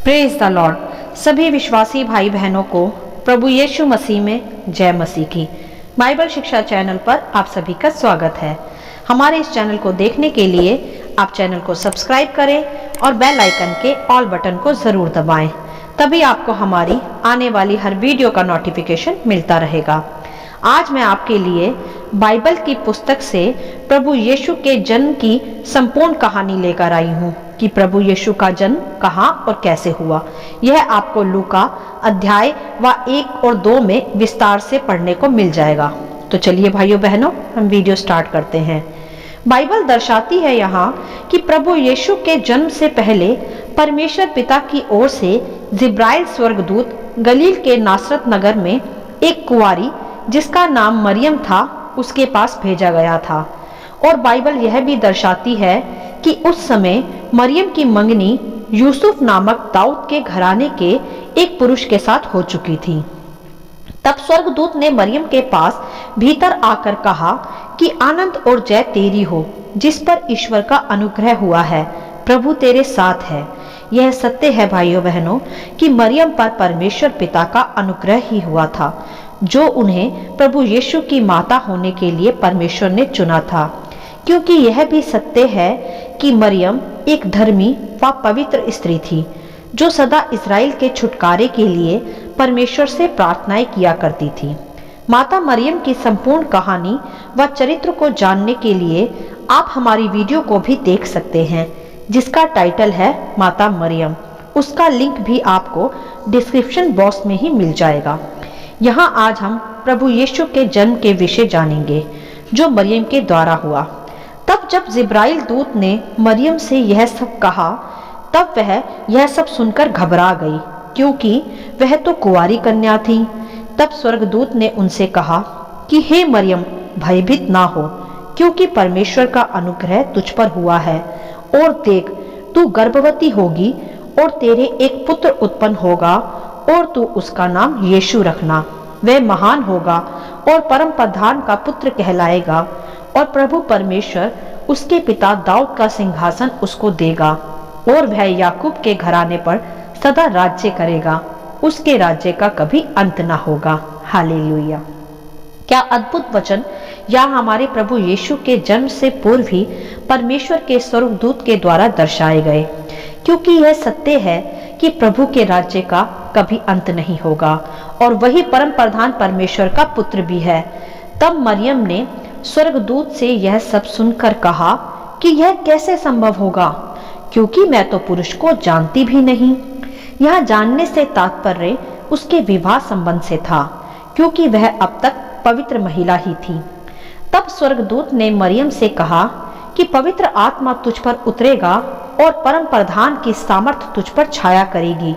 Praise the Lord. सभी विश्वासी भाई बहनों को प्रभु यीशु मसीह में जय मसीह की। बाइबल शिक्षा चैनल पर आप सभी का स्वागत है। हमारे इस चैनल को देखने के लिए आप चैनल को सब्सक्राइब करें और बेल आइकन के ऑल बटन को जरूर दबाएं, तभी आपको हमारी आने वाली हर वीडियो का नोटिफिकेशन मिलता रहेगा। आज मैं आपके लिए बाइबल की पुस्तक से प्रभु यीशु के जन्म की संपूर्ण कहानी लेकर आई हूँ कि प्रभु यीशु का जन्म कहाँ और कैसे हुआ। यह आपको लूका अध्याय 1 और 2 में विस्तार से पढ़ने को मिल जाएगा। तो चलिए भाइयों बहनों, हम वीडियो स्टार्ट करते हैं। बाइबल दर्शाती है यहाँ कि प्रभु यीशु के जन्म से पहले परमेश्वर पिता की ओर से जिब्राइल स्वर्गदूत गलील के नासरत नगर में एक कुंवारी जिसका नाम मरियम था उसके पास भेजा गया था। और बाइबल यह भी दर्शाती है कि उस समय मरियम की मंगनी यूसुफ नामक दाऊद के घराने के एक पुरुष के साथ हो चुकी थी। तब स्वर्गदूत ने मरियम के पास भीतर आकर कहा कि आनंद और जय तेरी हो, जिस पर ईश्वर का अनुग्रह हुआ है, प्रभु तेरे साथ है। यह सत्य है भाइयों बहनों कि मरियम पर परमेश्वर पिता का अनुग्रह ही हुआ था, जो उन्हें प्रभु यीशु की माता होने के लिए परमेश्वर ने चुना था। क्योंकि यह भी सत्य है कि मरियम एक धर्मी व पवित्र स्त्री थी, जो सदा इस्राएल के छुटकारे के लिए परमेश्वर से प्रार्थनाएं किया करती थी। माता मरियम की संपूर्ण कहानी व चरित्र को जानने के लिए आप हमारी वीडियो को भी देख सकते हैं, जिसका टाइटल है माता मरियम। उसका लिंक भी आपको डिस्क्रिप्शन बॉक्स में ही मिल जाएगा। यहाँ आज हम प्रभु यीशु के जन्म के विषय जानेंगे, जो मरियम के द्वारा हुआ। तब जब जिब्राइल दूत ने मरियम से यह सब कहा, तब वह यह सब सुनकर घबरा गई, क्योंकि वह तो कुंवारी कन्या थी। तब स्वर्गदूत ने उनसे कहा कि हे मरियम, भयभीत ना हो, क्योंकि परमेश्वर का अनुग्रह तुझ पर हुआ है। और देख, तू गर्भवती होगी और तेरे एक पुत्र उत्पन्न होगा, और तू उसका नाम यीशु रखना। वह महान होगा और परम प्रधान का पुत्र कहलाएगा, और प्रभु परमेश्वर उसके पिता दाऊद का सिंहासन उसको देगा, और वह याकूब के घराने पर सदा राज्य करेगा। उसके राज्य का कभी अंत ना होगा। हालेलुया। क्या अद्भुत वचन यहाँ हमारे प्रभु यीशु के जन्म से पूर्व ही परमेश्वर के स्वर्गदूत के द्वारा दर्शाए गए, क्योंकि यह सत्य है कि प्रभु के राज्य का कभी अंत नहीं होगा, और वही परम प्रधान परमेश्वर का पुत्र भी है। तब मरियम ने स्वर्गदूत से यह सब सुनकर कहा कि यह कैसे संभव होगा, क्योंकि मैं तो पुरुष को जानती भी नहीं। यह जानने से तात्पर्य उसके विवाह संबंध से था, क्योंकि वह अब तक पवित्र महिला ही थी। तब स्वर्गदूत ने मरियम से कहा कि पवित्र आत्मा तुझ पर उतरेगा और परम प्रधान की सामर्थ तुझ पर छाया करेगी,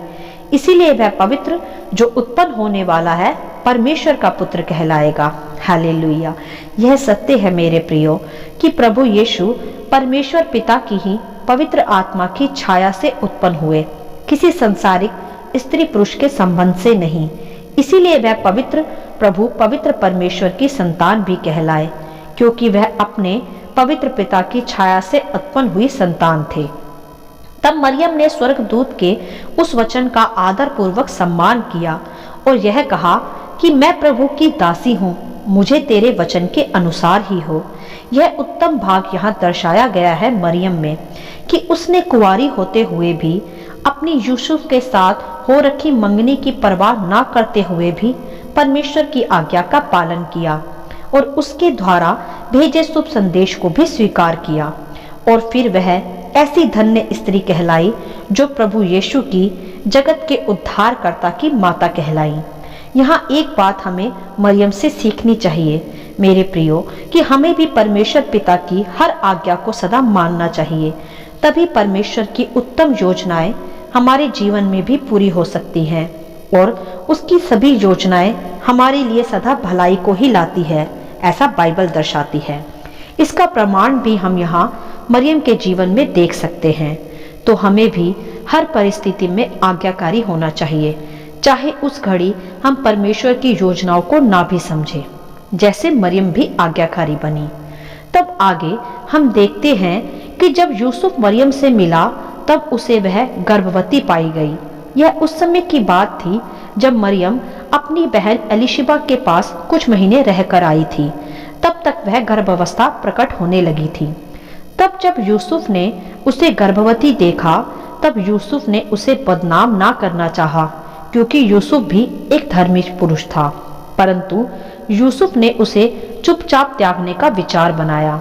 इसीलिए वह पवित्र जो उत्पन्न होने वाला है परमेश्वर का पुत्र कहलाएगा। हालेलुया। यह सत्य है मेरे प्रियो कि प्रभु यीशु परमेश्वर पिता की ही पवित्र आत्मा की छाया से उत्पन्न हुए, किसी संसारिक स्त्री पुरुष के संबंध से नहीं। इसीलिए वह पवित्र प्रभु पवित्र परमेश्वर की संतान भी कहलाए, क्योंकि वह अपने पवित्र पिता की छाया से उत्पन्न हुई संतान थे। तब मरियम ने स्वर्गदूत के उस वचन का आदर पूर्वक सम्मान किया और यह कहा कि मैं प्रभु की दासी हूँ, मुझे तेरे वचन के अनुसार ही हो। यह उत्तम भाग यहाँ दर्शाया गया है मरियम में कि उसने कुंवारी होते हुए भी अपनी यूसुफ के साथ हो रखी मंगनी की परवाह ना करते हुए भी परमेश्वर की आज्ञा का पालन किया, और उसके द्वारा भेजे शुभ संदेश को भी स्वीकार किया। और फिर वह ऐसी धन्य स्त्री कहलाई जो प्रभु यीशु की जगत के उद्धारकर्ता की माता कहलाई। यहाँ एक बात हमें मरियम से सीखनी चाहिए मेरे प्रियो, कि हमें भी परमेश्वर पिता की हर आज्ञा को सदा मानना चाहिए, तभी परमेश्वर की उत्तम योजनाएं हमारे जीवन में भी पूरी हो सकती हैं, और उसकी सभी योजनाएं हमारे लिए सदा भलाई को ही लाती है, ऐसा बाइबल दर्शाती है। इसका प्रमाण भी हम यहाँ मरियम के जीवन में देख सकते हैं। तो हमें भी हर परिस्थिति में आज्ञाकारी होना चाहिए, चाहे उस घड़ी हम परमेश्वर की योजनाओं को ना भी समझें, जैसे मरियम भी आज्ञाकारी बनी। तब आगे हम देखते हैं कि जब यूसुफ मरियम से मिला, तब उसे वह गर्भवती पाई गई, यह उस समय की बात थी जब मरियम अपनी बहन एलिशिबा के पास कुछ महीने रहकर आई थी। तब तक वह गर्भावस्था प्रकट होने लगी थी। तब जब यूसुफ ने उसे गर्भवती देखा, तब यूसुफ ने उसे बदनाम ना करना चाहा, क्योंकि यूसुफ भी एक धर्मी पुरुष था। परंतु यूसुफ ने उसे चुपचाप त्यागने का विचार बनाया।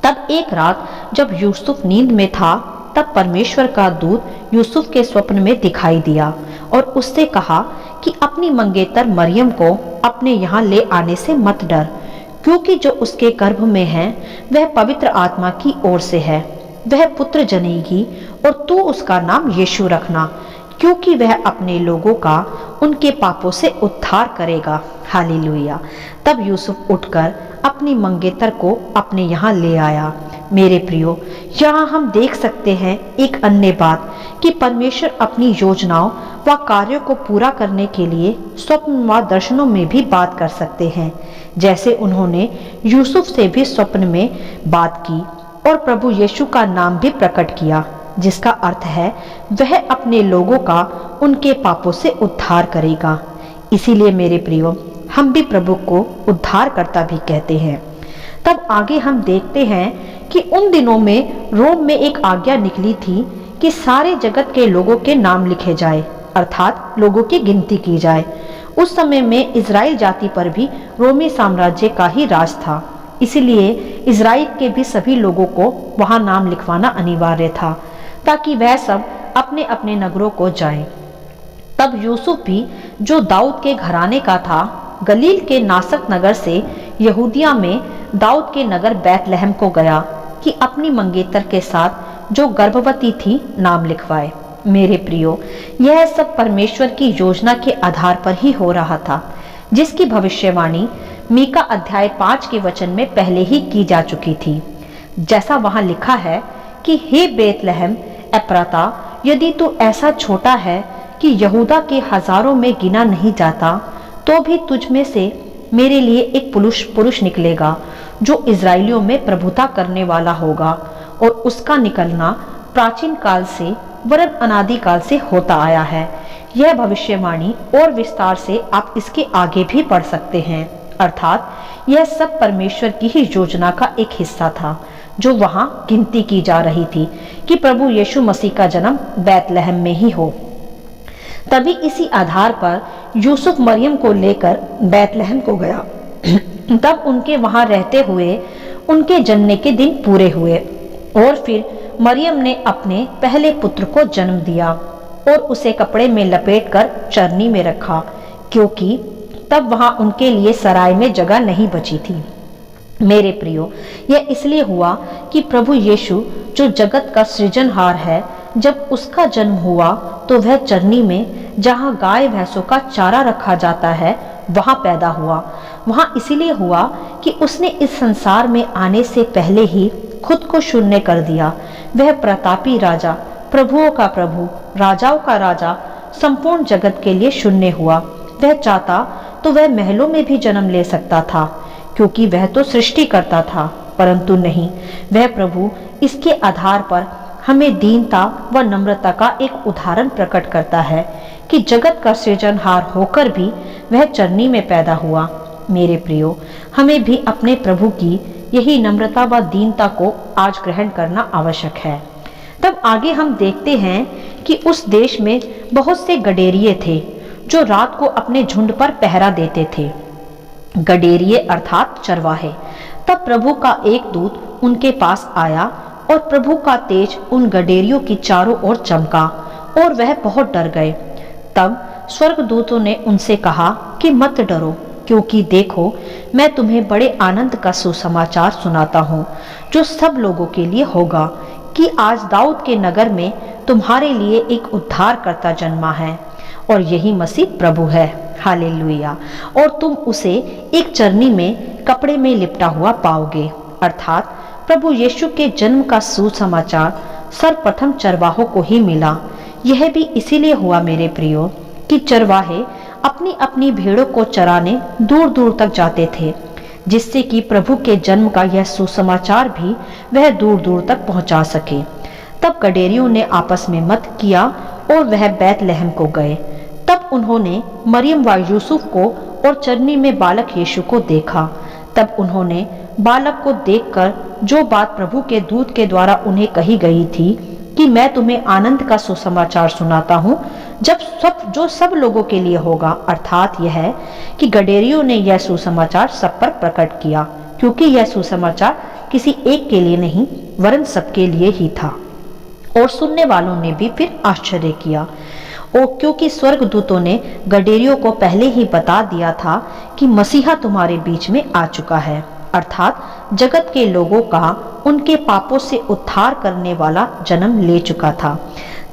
तब एक रात जब यूसुफ नींद में था, तब परमेश्वर का दूत यूसुफ के स्वप्न में दिखाई दिया और उससे कहा कि अपनी मंगेतर मरियम को अपने यहाँ ले आने से मत डर, क्योंकि जो उसके गर्भ में है वह पवित्र आत्मा की ओर से है। वह पुत्र जनेगी और तू उसका नाम यीशु रखना, क्योंकि वह अपने लोगों का उनके पापों से उद्धार करेगा। हालेलुया। तब यूसुफ उठकर अपनी मंगेतर को अपने यहाँ ले आया। मेरे प्रियो, यहाँ हम देख सकते हैं एक अन्य बात कि परमेश्वर अपनी योजनाओं व कार्यों को पूरा करने के लिए स्वप्न व दर्शनों में भी बात कर सकते हैं, जैसे उन्होंने यूसुफ से भी स्वप्न में बात की और प्रभु यीशु का नाम भी प्रकट किया, जिसका अर्थ है वह अपने लोगों का उनके पापों से उद्धार करेगा। इसीलिए मेरे प्रियो, हम भी प्रभु को उद्धारकर्ता भी कहते हैं। तब आगे हम देखते हैं कि उन दिनों में रोम में एक आज्ञा निकली थी कि सारे जगत के लोगों के नाम लिखे जाए, अर्थात लोगों की गिनती की जाए। उस समय में इजराइल जाति पर भी रोमी साम्राज्य का ही राज था, इसलिए इजराइल के भी सभी लोगों को वहां नाम लिखवाना अनिवार्य था, ताकि वह सब अपने अपने नगरों को जाएं। तब यूसुफ भी, जो दाऊद के घराने का था, गलील के नासक नगर से यहूदिया में दाऊद के नगर बैतलहम को गया कि अपनी मंगेतर के साथ जो गर्भवती थी नाम लिखवाए। मेरे प्रियो, यह सब परमेश्वर की योजना के आधार पर ही हो रहा था, जिसकी भविष्यवाणी मीका अध्याय 5 के वचन में पहले ही की जा चुकी थी। जैसा वहां लिखा है कि हे बैतलहम एप्राता, यदि तू ऐसा छोटा है कि यहूदा के हजारों में गिना नहीं जाता, तो भी तुझ में से मेरे लिए एक पुरुष निकलेगा जो इजराइलियों में प्रभुता करने वाला होगा, और उसका निकलना प्राचीन काल से वरन अनादि काल से होता आया है। यह भविष्यवाणी और विस्तार से आप इसके आगे भी पढ़ सकते हैं, अर्थात यह सब परमेश्वर की ही योजना का एक हिस्सा था, जो वहां गिनती की जा रही थी कि प्रभु यीशु मसीह का जन्म बैतलहम में ही हो। तभी इसी आधार पर यूसुफ मरियम को लेकर बैतलहम को गया। तब उनके वहां रहते हुए उनके जन्म के दिन पूरे हुए और फिर मरियम ने अपने पहले पुत्र को जन्म दिया और उसे कपड़े में लपेटकर चरनी में रखा, क्योंकि तब वहां उनके लिए सराय में जगह नहीं बची थी। मेरे प्रियो, यह इसलिए हुआ कि प्रभु यीशु, जो जगत का सृजनहार है, जब उसका जन्म हुआ तो वह चरनी में, जहां गाय भैंसों का चारा रखा जाता है, वहां पैदा हुआ। वहां इसीलिए हुआ कि उसने इस संसार में आने से पहले ही खुद को शून्य कर दिया। वह प्रतापी राजा, प्रभुओं का प्रभु, राजाओं का राजा, संपूर्ण जगत के लिए शून्य हुआ। वह चाहता तो वह महलों में भी जन्म ले सकता था, क्योंकि वह तो सृष्टि करता था, परंतु नहीं, वह प्रभु इसके आधार पर हमें दीनता व नम्रता का एक उदाहरण प्रकट करता है कि जगत का सृजनहार होकर भी वह चरनी में पैदा हुआ। मेरे प्रियो, हमें भी अपने प्रभु की यही नम्रता व दीनता को आज ग्रहण करना आवश्यक है। तब आगे हम देखते हैं कि उस देश में बहुत से गडेरिये थे जो रात को अपने झुंड पर पहरा देते थे। गडेरिये अर्थात चरवाहे। तब प्रभु का एक दूत उनके पास आया और प्रभु का तेज उन गडेरियों की चारों ओर चमका और वह बहुत डर गए। तब स्वर्गदूतों ने उनसे कहा कि मत डरो, क्योंकि देखो, मैं तुम्हें बड़े आनंद का सुसमाचार सुनाता हूँ, जो सब लोगों के लिए होगा, कि आज दाऊद के नगर में तुम्हारे लिए एक उद्धारकर्ता जन्मा है, और यही मसीह प्रभु है। हालेलुया। और तुम उसे एक चरनी में कपड़े में लिपटा हुआ पाओगे। अर्थात प्रभु यीशु के जन्म का सुसमाचार सर्वप्रथम चरवाहों को ही मिला। यह भी इसीलिए हुआ मेरे प्रियो कि चरवाहे अपनी अपनी भेड़ों को चराने दूर दूर तक जाते थे, जिससे कि प्रभु के जन्म का यह सुसमाचार भी वह दूर दूर तक पहुंचा सके। तब गडेरियों ने आपस में मत किया और वह बैतलहम को गए। तब उन्होंने मरियम व यूसुफ को और चरनी में बालक यीशु को देखा। तब उन्होंने बालक को देखकर जो बात प्रभु के दूत के द्वारा उन्हें कही गई थी कि मैं तुम्हें आनंद का सुसमाचार सुनाता हूँ, जो सब लोगों के लिए होगा, अर्थात यह है कि गडेरियों ने यह सुसमाचार सब पर प्रकट किया, क्योंकि यह सुसमाचार किसी एक के लिए नहीं वरन सबके लिए ही था। और सुनने वालों ने भी फिर आश्चर्य किया, और क्योंकि स्वर्गदूतों ने गडेरियों को पहले ही बता दिया था कि मसीहा तुम्हारे बीच में आ चुका है, अर्थात जगत के लोगों का उनके पापों से उद्धार करने वाला जन्म ले चुका था।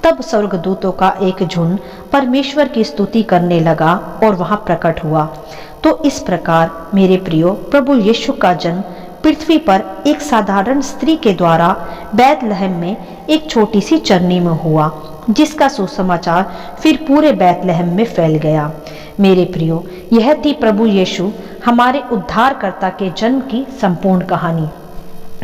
तब स्वर्गदूतों का एक झुंड परमेश्वर की स्तुति करने लगा और वहां प्रकट हुआ। तो इस प्रकार मेरे प्रियो, प्रभु यीशु का जन्म पृथ्वी पर एक साधारण स्त्री के द्वारा बैतलहम में एक छोटी सी चरनी में हुआ, जिसका सुसमाचार फिर पूरे बैतलहम में फैल गया। मेरे प्रियो, यह थी प्रभु यीशु हमारे उद्धारकर्ता के जन्म की संपूर्ण कहानी,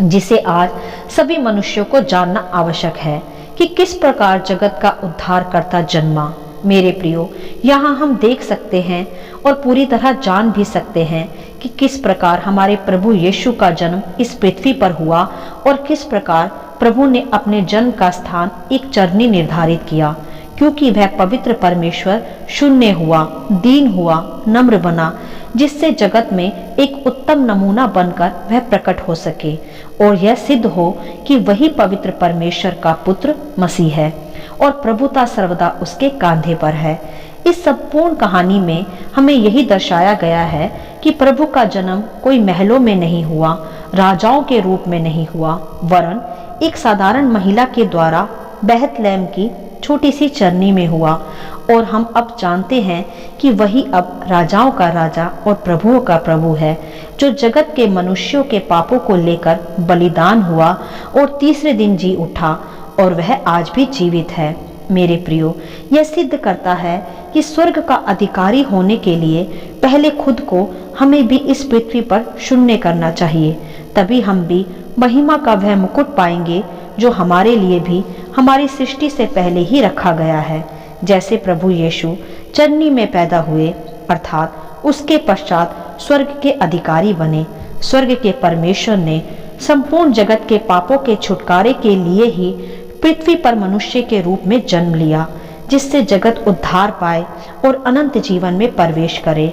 जिसे आज सभी मनुष्यों को जानना आवश्यक है कि किस प्रकार जगत का उद्धारकर्ता जन्मा। मेरे प्रियो, यहाँ हम देख सकते हैं और पूरी तरह जान भी सकते हैं कि किस प्रकार हमारे प्रभु यीशु का जन्म इस पृथ्वी पर हुआ और किस प्रकार प्रभु ने अपने जन्म का स्थान एक चरनी निर्धारित किया, क्योंकि वह पवित्र परमेश्वर शून्य हुआ, दीन हुआ, नम्र बना, जिससे जगत में एक उत्तम नमूना बनकर वह प्रकट हो सके और यह सिद्ध हो कि वही पवित्र परमेश्वर का पुत्र मसीह है और प्रभुता सर्वदा उसके कांधे पर है। इस संपूर्ण कहानी में हमें यही दर्शाया गया है कि प्रभु का जन्म कोई महलों में नहीं हुआ, राजाओं के रूप में नहीं हुआ, वरन एक साधारण महिला के द्वारा बैतलहम की छोटी सी चरनी में हुआ। और हम अब जानते हैं कि वही अब राजाओं का राजा और प्रभुओं का प्रभु है, जो जगत के मनुष्यों के पापों को लेकर बलिदान हुआ और तीसरे दिन जी उठा, और वह आज भी जीवित है। मेरे प्रियो, यह सिद्ध करता है कि स्वर्ग का अधिकारी होने के लिए पहले खुद को हमें भी इस पृथ्वी पर शून्य करना चाहिए, तभी हम भी महिमा का वह मुकुट पाएंगे जो हमारे लिए भी हमारी सृष्टि से पहले ही रखा गया है। जैसे प्रभु यीशु चरनी में पैदा हुए, अर्थात उसके पश्चात स्वर्ग के अधिकारी बने। स्वर्ग के परमेश्वर ने संपूर्ण जगत के पापों के छुटकारे के लिए ही पृथ्वी पर मनुष्य के रूप में जन्म लिया, जिससे जगत उद्धार पाए और अनंत जीवन में प्रवेश करे।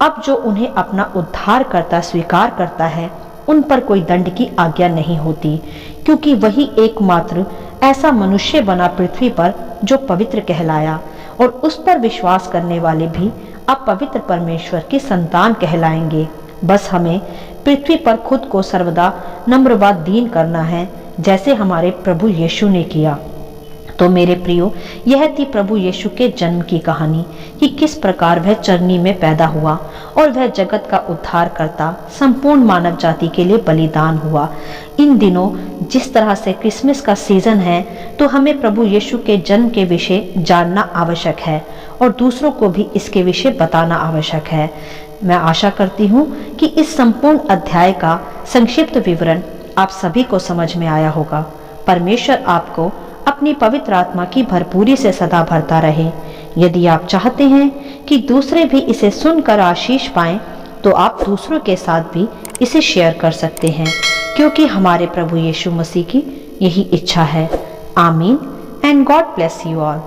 अब जो उन्हें अपना उद्धारकर्ता स्वीकार करता है, उन पर कोई दंड की आज्ञा नहीं होती, क्योंकि वही एकमात्र ऐसा मनुष्य बना पृथ्वी पर जो पवित्र कहलाया, और उस पर विश्वास करने वाले भी अब पवित्र परमेश्वर की संतान कहलाएंगे। बस हमें पृथ्वी पर खुद को सर्वदा नम्र व दीन करना है, जैसे हमारे प्रभु यीशु ने किया। तो मेरे प्रियो, यह थी प्रभु यीशु के जन्म की कहानी कि किस प्रकार वह चरनी में पैदा हुआ और वह जगत का उद्धार करता संपूर्ण मानव जाति के लिए बलिदान हुआ। इन दिनों जिस तरह से क्रिसमस का सीजन है, तो हमें प्रभु यीशु के जन्म के विषय जानना आवश्यक है और दूसरों को भी इसके विषय बताना आवश्यक है। मैं आशा करती हूँ कि इस संपूर्ण अध्याय का संक्षिप्त विवरण आप सभी को समझ में आया होगा। परमेश्वर आपको अपनी पवित्र आत्मा की भरपूरी से सदा भरता रहे। यदि आप चाहते हैं कि दूसरे भी इसे सुनकर आशीष पाएं, तो आप दूसरों के साथ भी इसे शेयर कर सकते हैं, क्योंकि हमारे प्रभु यीशु मसीह की यही इच्छा है। आमीन and God bless you all.